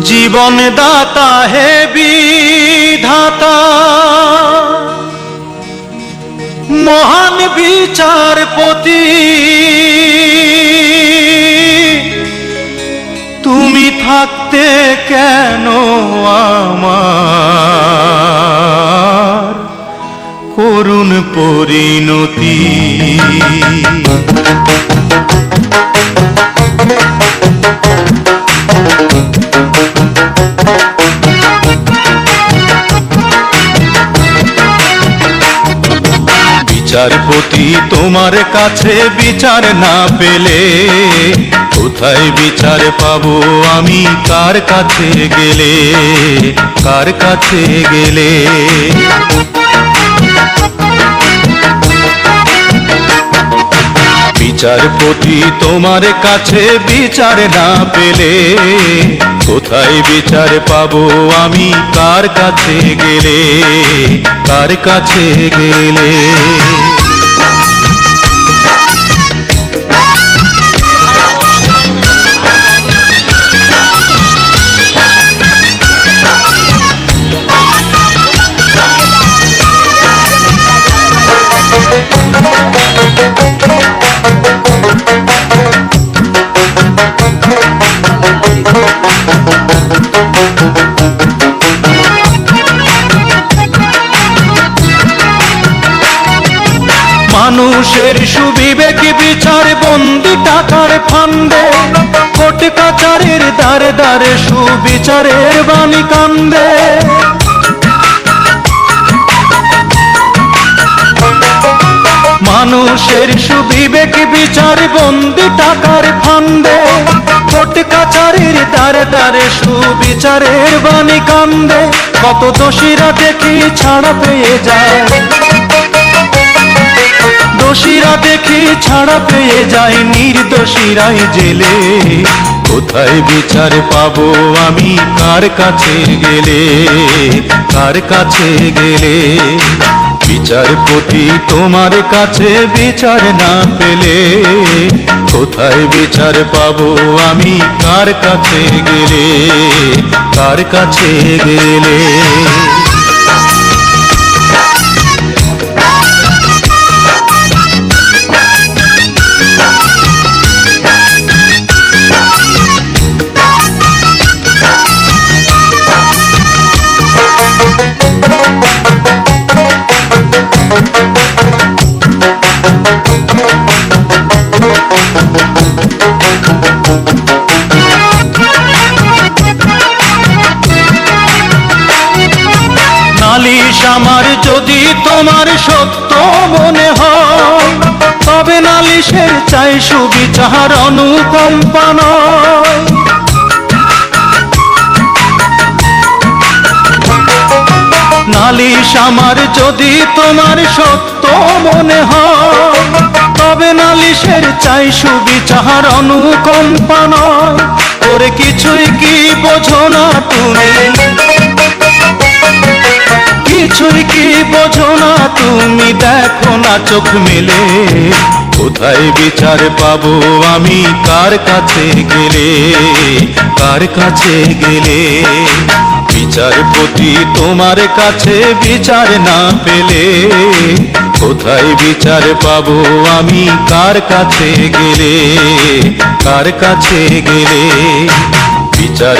জীবন দাতা হে বিধাতা, মহান বিচারপতি, তুমি থাকতে কেন আমার করুণ পরিণতি। বিচারপতি তোমার কাছে বিচার না পেলে কোথায় বিচার পাবো আমি, কার কাছে গেলে, কার কাছে গেলে। বিচারপতি তোমার কাছে বিচার না পেলে কোথায় বিচার পাবো আমি, কার কাছে গেলে, কার কাছে গেলে। মানুষের সুবিবেক বিচার বন্দি টাকার ফান্দে, কোর্ট কাচারের দ্বারে দ্বারে সুবিচারের বাণী কান্দে। মানুষের সুবিবেক বিচার বন্দি টাকার ফান্দে, কোর্ট কাচারের দ্বারে দ্বারে সুবিচারের বাণী কান্দে। কত দোষীরা দেখি ছাড়া পেয়ে যায়, দোষীরা দেখি ছাড়া পেয়ে যায়, নির্দোষীরাই জেলে। কোথায় বিচার পাবো আমি, কার কাছে গেলে, কার কাছে গেলে। বিচারপতি তোমার কাছে বিচার না পেলে কোথায় বিচার পাবো আমি, কার কাছে গেলে, কার কাছে গেলে। নালিশ আমার যদি তোমার সত্য মনে হয়, তবে নালিশের চাই সুবিচার অনুকম্পা নয়। নালিশ আমার যদি তোমার সত্য মনে হয়, তবে নালিশের চাই সুবিচার অনুকম্পা নয়। ওরে কিছুই কি বোঝো না তুমি, কিছুই কি বোঝো না তুমি, দেখো না চোখ মেলে। কোথায় বিচার পাবো আমি, কার কাছে গেলে, কার কাছে গেলে। বিচারপতি তোমার কাছে বিচার না পেলে কোথায় বিচার পাবো আমি, কার কাছে গেলে, কার কাছে গেলে। বিচার